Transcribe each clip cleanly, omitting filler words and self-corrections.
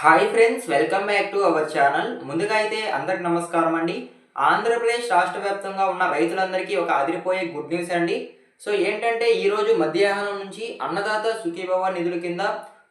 Hi friends, welcome back to our channel. ముందుగా అయితే అందరికి నమస్కారం అండి. ఆంధ్రప్రదేశ్ రాష్ట్ర వ్యాప్తంగా ఉన్న రైతులందరికీ ఒక అదిరిపోయే గుడ్ న్యూస్ అండి. సో ఏంటంటే ఈరోజు మధ్యాహ్నం నుంచి అన్నదాత సుఖీభవ నిధుల కింద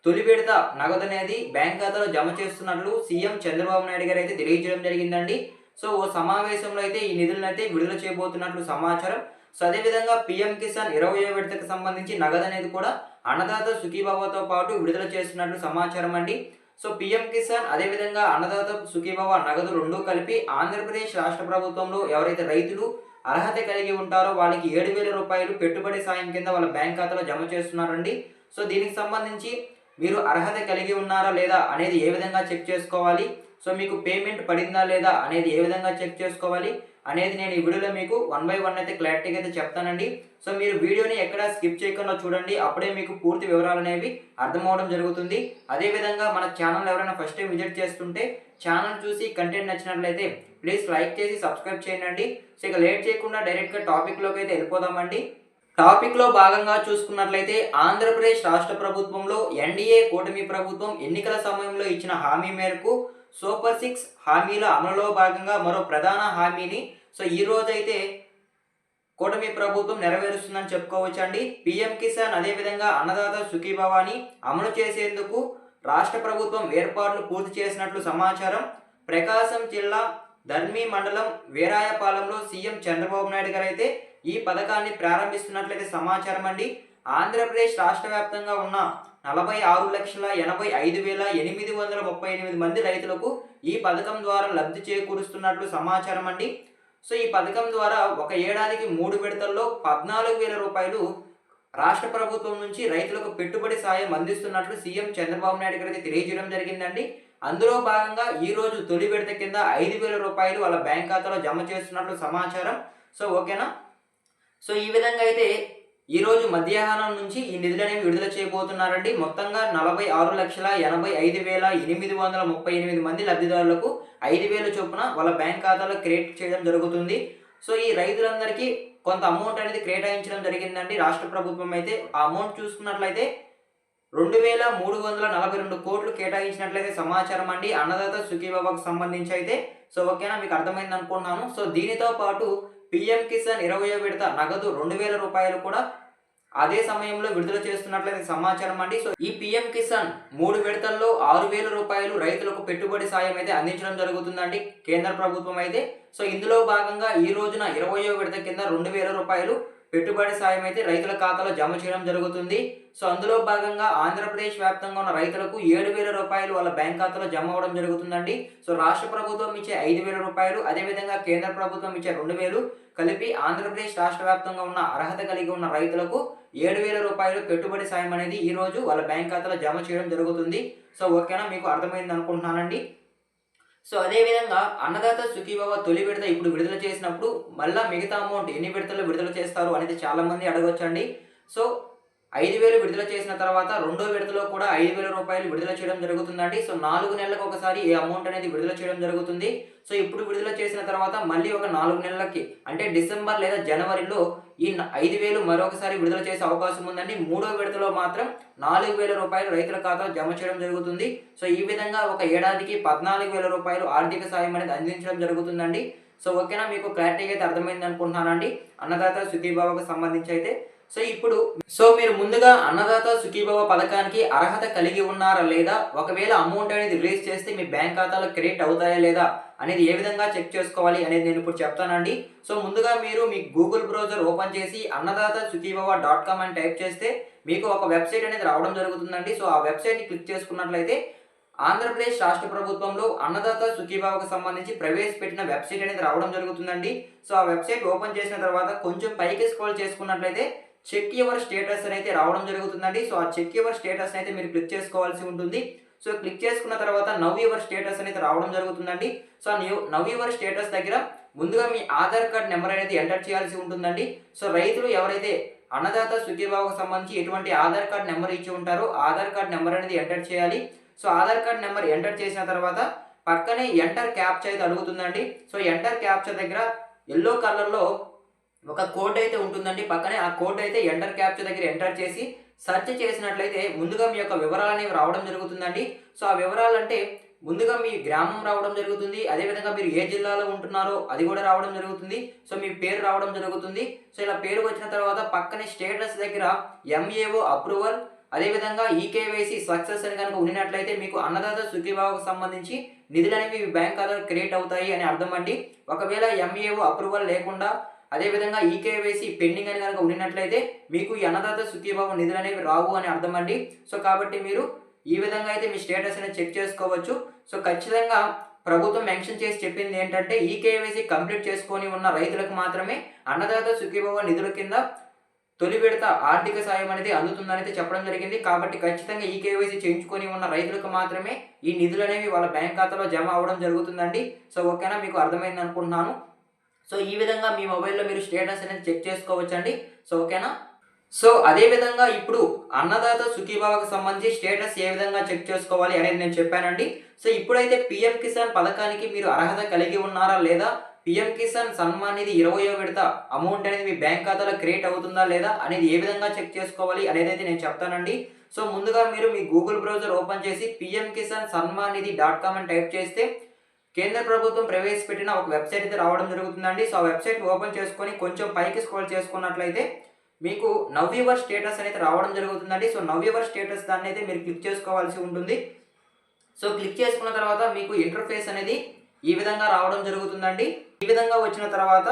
తొలి విడత నగదు అనేది బ్యాంక్ ఖాతాలో జమ చేస్తున్నట్లు సీఎం చంద్రబాబు నాయుడు గారు అయితే తెలియజేయడం జరిగిందండి. సో ఓ సమావేశంలో అయితే ఈ నిధులను అయితే విడుదల చేయబోతున్నట్లు సమాచారం. సో అదేవిధంగా పీఎం కిసాన్ 20వ విడతకు సంబంధించి నగదు అనేది కూడా అన్నదాత సుఖీభవతో పాటు విడుదల చేస్తున్నట్లు సమాచారం అండి. సో పీఎం కిసాన్ అదేవిధంగా అన్నదాత సుఖీభవ నగదు రెండూ కలిపి ఆంధ్రప్రదేశ్ రాష్ట్ర ప్రభుత్వంలో ఎవరైతే రైతులు అర్హత కలిగి ఉంటారో వాళ్ళకి 7,000 రూపాయలు పెట్టుబడి సాయం కింద వాళ్ళ బ్యాంక్ ఖాతాలో జమ చేస్తున్నారండి. సో దీనికి సంబంధించి మీరు అర్హత కలిగి ఉన్నారా లేదా అనేది ఏ విధంగా చెక్ చేసుకోవాలి, సో మీకు పేమెంట్ పడిందా లేదా అనేది ఏ విధంగా చెక్ చేసుకోవాలి అనేది నేను ఈ వీడియోలో మీకు 1 బై 1 అయితే క్లారిటీగా అయితే చెప్తానండి. సో మీరు వీడియోని ఎక్కడ స్కిప్ చేయకుండా చూడండి, అప్పుడే మీకు పూర్తి వివరాలు అనేవి అర్థమవడం జరుగుతుంది. అదేవిధంగా మన ఛానల్ ఎవరైనా ఫస్ట్ టైం విజిట్ చేస్తుంటే ఛానల్ చూసి కంటెంట్ నచ్చినట్లయితే ప్లీజ్ లైక్ చేసి సబ్స్క్రైబ్ చేయండి. సో ఇక లేట్ చేయకుండా డైరెక్ట్గా టాపిక్లోకి అయితే వెళ్ళిపోదామండి. టాపిక్లో భాగంగా చూసుకున్నట్లయితే ఆంధ్రప్రదేశ్ రాష్ట్ర ప్రభుత్వంలో ఎన్డీఏ కూటమి ప్రభుత్వం ఎన్నికల సమయంలో ఇచ్చిన హామీ మేరకు సూపర్ 6 హామీల అమలులో భాగంగా మరో ప్రధాన హామీని సో ఈ రోజైతే కూటమి ప్రభుత్వం నెరవేరుస్తుందని చెప్పుకోవచ్చండి. పీఎం కిసాన్ అదేవిధంగా అన్నదాత సుఖీభవాని అమలు చేసేందుకు రాష్ట్ర ప్రభుత్వం ఏర్పాట్లు పూర్తి చేసినట్లు సమాచారం. ప్రకాశం జిల్లా ధర్మీ మండలం వీరాయపాలెంలో సీఎం చంద్రబాబు నాయుడు గారు అయితే ఈ పథకాన్ని ప్రారంభిస్తున్నట్లయితే సమాచారం అండి. ఆంధ్రప్రదేశ్ రాష్ట్ర వ్యాప్తంగా ఉన్న 46,85,838 మంది రైతులకు ఈ పథకం ద్వారా లబ్ధి చేకూరుస్తున్నట్లు సమాచారం అండి. సో ఈ పథకం ద్వారా ఒక ఏడాదికి 3 విడతల్లో 14,000 రూపాయలు రాష్ట్ర ప్రభుత్వం నుంచి రైతులకు పెట్టుబడి సాయం అందిస్తున్నట్లు సీఎం చంద్రబాబు నాయుడు గారు తెలియజేయడం జరిగిందండి. అందులో భాగంగా ఈ రోజు తొలి విడత కింద 5,000 రూపాయలు వాళ్ళ బ్యాంక్ ఖాతాలో జమ చేస్తున్నట్లు సమాచారం. సో ఓకేనా. సో ఈ విధంగా అయితే ఈరోజు మధ్యాహ్నం నుంచి ఈ నిధులు అనేవి విడుదల చేయబోతున్నారండి. మొత్తంగా 46,85,838 మంది లబ్ధిదారులకు 5,000 చొప్పున వాళ్ళ బ్యాంక్ ఖాతాలో క్రియేట్ చేయడం జరుగుతుంది. సో ఈ రైతులందరికీ కొంత అమౌంట్ అనేది కేటాయించడం జరిగిందండి రాష్ట్ర ప్రభుత్వం అయితే. ఆ అమౌంట్ చూసుకున్నట్లయితే 2,342 కోట్లు కేటాయించినట్లయితే సమాచారం అండి అన్నదాత సుఖీభవకు సంబంధించి అయితే. సో ఓకేనా, మీకు అర్థమైంది అనుకుంటున్నాను. సో దీనితో పాటు పీఎం కిసాన్ 20వ విడత నగదు 2,000 రూపాయలు కూడా అదే సమయంలో విడుదల చేస్తున్నట్లయితే సమాచారం అండి. సో ఈ పీఎం కిసాన్ 3 విడతల్లో 6,000 రూపాయలు రైతులకు పెట్టుబడి సాయం అయితే అందించడం జరుగుతుందండి కేంద్ర ప్రభుత్వం అయితే. సో ఇందులో భాగంగా ఈ రోజున 20వ విడత కింద 2,000 రూపాయలు పెట్టుబడి సాయం అయితే రైతుల ఖాతాలో జమ చేయడం జరుగుతుంది. సో అందులో భాగంగా ఆంధ్రప్రదేశ్ వ్యాప్తంగా ఉన్న రైతులకు 7,000 రూపాయలు వాళ్ళ బ్యాంక్ ఖాతాలో జమ అవ్వడం జరుగుతుందండి. సో రాష్ట్ర ప్రభుత్వం ఇచ్చే 5,000 రూపాయలు అదేవిధంగా కేంద్ర ప్రభుత్వం ఇచ్చే 2,000 కలిపి ఆంధ్రప్రదేశ్ రాష్ట్ర వ్యాప్తంగా ఉన్న అర్హత కలిగి ఉన్న రైతులకు 7,000 రూపాయలు పెట్టుబడి సాయం అనేది ఈ రోజు వాళ్ళ బ్యాంక్ ఖాతాలో జమ చేయడం జరుగుతుంది. సో ఓకేనా, మీకు అర్థమైంది అనుకుంటున్నానండి. సో అదేవిధంగా అన్నదాత సుఖీభవ తొలి విడత ఇప్పుడు విడుదల చేసినప్పుడు మళ్ళీ మిగతా అమౌంట్ ఎన్ని విడతలు విడుదల చేస్తారు అనేది చాలామంది అడగొచ్చండి. సో 5,000 విడుదల చేసిన తర్వాత రెండో విడతలో కూడా 5,000 రూపాయలు విడుదల చేయడం జరుగుతుందండి. సో 4 నెలలకు ఒకసారి ఈ అమౌంట్ అనేది విడుదల చేయడం జరుగుతుంది. సో ఇప్పుడు విడుదల చేసిన తర్వాత మళ్ళీ ఒక 4 నెలలకి అంటే డిసెంబర్ లేదా జనవరిలో ఈ 5,000 మరొకసారి విడుదల చేసే అవకాశం ఉందండి. మూడో విడతలో మాత్రం 4,000 రూపాయలు రైతుల ఖాతాలో జమ చేయడం జరుగుతుంది. సో ఈ విధంగా ఒక ఏడాదికి 14,000 రూపాయలు ఆర్థిక సాయం అనేది అందించడం జరుగుతుందండి. సో ఓకేనా, మీకు క్లారిటీగా అయితే అర్థమైంది అనుకుంటున్నానండి అన్నదాత సుఖీభవకు సంబంధించి అయితే. సో మీరు ముందుగా అన్నదాత సుఖీభవ పథకానికి అర్హత కలిగి ఉన్నారా లేదా, ఒకవేళ అమౌంట్ అనేది రిలీజ్ చేస్తే మీ బ్యాంక్ ఖాతాలో క్రెడిట్ అవుతాయా లేదా అనేది ఏ విధంగా చెక్ చేసుకోవాలి అనేది నేను ఇప్పుడు చెప్తానండి. సో ముందుగా మీరు మీ గూగుల్ బ్రౌజర్ ఓపెన్ చేసి అన్నదాత సుఖీభవ.com అని టైప్ చేస్తే మీకు ఒక వెబ్సైట్ అనేది రావడం జరుగుతుందండి. సో ఆ వెబ్సైట్ని క్లిక్ చేసుకున్నట్లయితే ఆంధ్రప్రదేశ్ రాష్ట్ర ప్రభుత్వంలో అన్నదాత సుఖీభవకు సంబంధించి ప్రవేశపెట్టిన వెబ్సైట్ అనేది రావడం జరుగుతుందండి. సో ఆ వెబ్సైట్ ఓపెన్ చేసిన తర్వాత కొంచెం పైకి స్క్రోల్ చేసుకున్నట్లయితే చెక్ యువర్ స్టేటస్ అయితే రావడం జరుగుతుందండి. సో ఆ చెక్ యువర్ స్టేటస్ అయితే మీరు క్లిక్ చేసుకోవాల్సి ఉంటుంది. సో క్లిక్ చేసుకున్న తర్వాత నవ్ యువర్ స్టేటస్ అనేది రావడం జరుగుతుందండి. సో నవ్ యువర్ స్టేటస్ దగ్గర ముందుగా మీ ఆధార్ కార్డ్ నెంబర్ అనేది ఎంటర్ చేయాల్సి ఉంటుందండి. సో రైతులు ఎవరైతే అన్నదాత సుఖీభవకు సంబంధించి ఎటువంటి ఆధార్ కార్డ్ నెంబర్ ఇచ్చి ఉంటారో ఆధార్ కార్డ్ నెంబర్ అనేది ఎంటర్ చేయాలి. So Aadhaar card number enter చేసిన తర్వాత పక్కనే ఎంటర్ క్యాప్చా అయితే అడుగుతుందండి. సో ఎంటర్ క్యాప్చా దగ్గర ఎల్లో కలర్లో ఒక కోడ్ అయితే ఉంటుందండి. పక్కనే ఆ కోడ్ అయితే ఎంటర్ క్యాప్చా దగ్గర ఎంటర్ చేసి సెర్చ్ చేసినట్లయితే ముందుగా మీ యొక్క వివరాలు అనేవి రావడం జరుగుతుందండి. సో ఆ వివరాలు అంటే ముందుగా మీ గ్రామం రావడం జరుగుతుంది. అదేవిధంగా మీరు ఏ జిల్లాలో ఉంటున్నారో అది కూడా రావడం జరుగుతుంది. సో మీ పేరు రావడం జరుగుతుంది. సో ఇలా పేరు వచ్చిన తర్వాత పక్కనే స్టేటస్ దగ్గర ఎంఏఓ అప్రూవల్, అదేవిధంగా ఈకేవైసీ సక్సెస్ అని కనుక ఉన్నట్లయితే మీకు అన్నదాత సుఖీభావకు సంబంధించి నిధులు అనేవి మీ బ్యాంక్ ఖాతాలో క్రియేట్ అవుతాయి అని అర్థం అండి. ఒకవేళ ఎంఏఓ అప్రూవల్ లేకుండా అదేవిధంగా ఈకేవైసీ పెండింగ్ అని కనుక ఉన్నట్లయితే మీకు ఈ అన్నదాత సుఖీభావ నిధులు అనేవి రావు అని అర్థం అండి. సో కాబట్టి మీరు ఈ విధంగా అయితే మీ స్టేటస్ అనేది చెక్ చేసుకోవచ్చు. సో ఖచ్చితంగా ప్రభుత్వం మెన్షన్ చేసి చెప్పింది ఏంటంటే ఈకేవైసీ కంప్లీట్ చేసుకొని ఉన్న రైతులకు మాత్రమే అన్నదాత సుఖీభావ నిధుల కింద తొలి విడత ఆర్థిక సాయం అనేది అందుతుందని అయితే చెప్పడం జరిగింది. కాబట్టి ఖచ్చితంగా ఈకేవైసీ చేయించుకొని ఉన్న రైతులకు మాత్రమే ఈ నిధులు అనేవి వాళ్ళ బ్యాంక్ ఖాతాలో జమ అవ్వడం జరుగుతుందండి. సో ఓకేనా, మీకు అర్థమైంది అనుకుంటున్నాను. సో ఈ విధంగా మీ మొబైల్లో మీరు స్టేటస్ అనేది చెక్ చేసుకోవచ్చండి. సో ఓకేనా. సో అదేవిధంగా ఇప్పుడు అన్నదాత సుఖీభావకు సంబంధించి స్టేటస్ ఏ విధంగా చెక్ చేసుకోవాలి అనేది నేను చెప్పానండి. సో ఇప్పుడైతే పిఎం కిసాన్ పథకానికి మీరు అర్హత కలిగి ఉన్నారా లేదా, పిఎం కిసాన్ సన్మాన్ నిధి 20వ విడత అమౌంట్ అనేది మీ బ్యాంక్ ఖాతాలో క్రియేట్ అవుతుందా లేదా అనేది ఏ విధంగా చెక్ చేసుకోవాలి అనేది అయితే నేను చెప్తానండి. సో ముందుగా మీరు మీ గూగుల్ బ్రౌజర్ ఓపెన్ చేసి పిఎం కిసాన్ సన్మాన్ నిధి .com అని టైప్ చేస్తే కేంద్ర ప్రభుత్వం ప్రవేశపెట్టిన ఒక వెబ్సైట్ అయితే రావడం జరుగుతుందండి. సో ఆ వెబ్సైట్ ఓపెన్ చేసుకొని కొంచెం పైకి స్క్రోల్ చేసుకున్నట్లయితే మీకు నవ్ యువర్ స్టేటస్ అనేది రావడం జరుగుతుందండి. సో నవ్ యువర్ స్టేటస్ దాన్ని అయితే మీరు క్లిక్ చేసుకోవాల్సి ఉంటుంది. సో క్లిక్ చేసుకున్న తర్వాత మీకు ఇంటర్ఫేస్ అనేది ఈ విధంగా రావడం జరుగుతుందండి. ఈ విధంగా వచ్చిన తర్వాత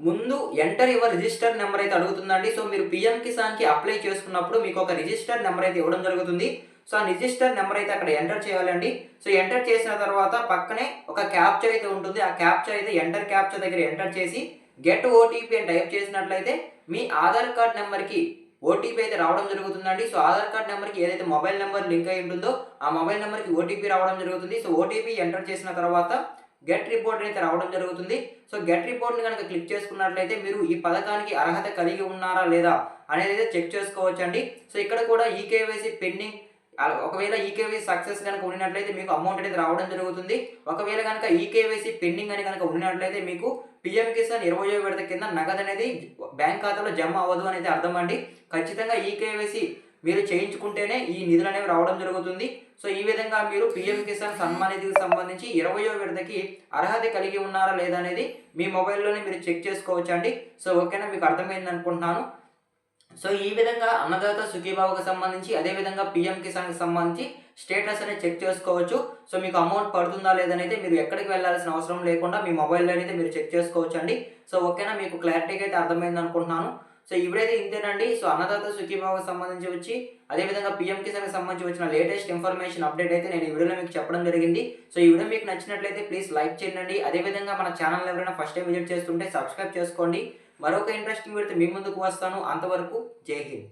ముందు ఎంటర్ యువర్ రిజిస్టర్ నెంబర్ అయితే అడుగుతుందండి. సో మీరు పిఎం కిసాన్కి అప్లై చేసుకున్నప్పుడు మీకు ఒక రిజిస్టర్ నెంబర్ అయితే ఇవ్వడం జరుగుతుంది. సో ఆ రిజిస్టర్ నెంబర్ అయితే అక్కడ ఎంటర్ చేయాలండి. సో ఎంటర్ చేసిన తర్వాత పక్కనే ఒక క్యాప్చా అయితే ఉంటుంది. ఆ క్యాప్చా అయితే ఎంటర్ క్యాప్చా దగ్గర ఎంటర్ చేసి గెట్ ఓటీపీ అని టైప్ చేసినట్లయితే మీ ఆధార్ కార్డ్ నెంబర్కి ఓటీపీ అయితే రావడం జరుగుతుందండి. సో ఆధార్ కార్డ్ నెంబర్కి ఏదైతే మొబైల్ నెంబర్ లింక్ అయి ఉంటుందో ఆ మొబైల్ నెంబర్కి ఓటీపీ రావడం జరుగుతుంది. సో ఓటీపీ ఎంటర్ చేసిన తర్వాత గెట్ రిపోర్ట్ అయితే రావడం జరుగుతుంది. సో గెట్ రిపోర్ట్ని కనుక క్లిక్ చేసుకున్నట్లయితే మీరు ఈ పథకానికి అర్హత కలిగి ఉన్నారా లేదా అనేది అయితే చెక్ చేసుకోవచ్చండి. సో ఇక్కడ కూడా ఈకేవైసీ పెండింగ్, ఒకవేళ ఈకేవైసీ సక్సెస్ కనుక ఉన్నట్లయితే మీకు అమౌంట్ అనేది రావడం జరుగుతుంది. ఒకవేళ కనుక ఈకేవైసీ పెండింగ్ అని కనుక ఉన్నట్లయితే మీకు పిఎం కిసాన్ 20వ విడత కింద నగదు అనేది బ్యాంక్ ఖాతాలో జమ అవ్వదు అనేది అర్థం అండి. ఖచ్చితంగా ఈకేవైసీ మీరు చేయించుకుంటేనే ఈ నిధులు అనేవి రావడం జరుగుతుంది. సో ఈ విధంగా మీరు పిఎం కిసాన్ సన్మాన్ నిధికి సంబంధించి 20వ విడతకి అర్హత కలిగి ఉన్నారా లేదా అనేది మీ మొబైల్లోనే మీరు చెక్ చేసుకోవచ్చండి. సో ఓకేనా, మీకు అర్థమైంది అనుకుంటున్నాను. సో ఈ విధంగా అన్నదాత సుఖీభావకు సంబంధించి అదేవిధంగా పిఎం కిసాన్కి సంబంధించి స్టేటస్ అనేది చెక్ చేసుకోవచ్చు. సో మీకు అమౌంట్ పడుతుందా లేదనైతే మీరు ఎక్కడికి వెళ్ళాల్సిన అవసరం లేకుండా మీ మొబైల్లో అయితే మీరు చెక్ చేసుకోవచ్చు అండి. సో ఓకేనా, మీకు క్లారిటీగా అయితే అర్థమైంది అనుకుంటున్నాను. సో ఇప్పుడైతే ఇంతేనండి. సో అన్నదాత సుఖీభావకు సంబంధించి వచ్చి అదేవిధంగా పిఎం కిసాన్కి సంబంధించి వచ్చిన లేటెస్ట్ ఇన్ఫర్మేషన్ అప్డేట్ అయితే నేను ఈ వీడియోలో మీకు చెప్పడం జరిగింది. సో ఈ వీడియో మీకు నచ్చినట్లయితే ప్లీజ్ లైక్ చేయండి. అదేవిధంగా మన ఛానల్ ఎవరైనా ఫస్ట్ టైం విజిట్ చేస్తుంటే సబ్స్క్రైబ్ చేసుకోండి. మరొక ఇంట్రెస్టింగ్ వీడియోతో మీ ముందుకు వస్తాను. అంతవరకు జై హింద్.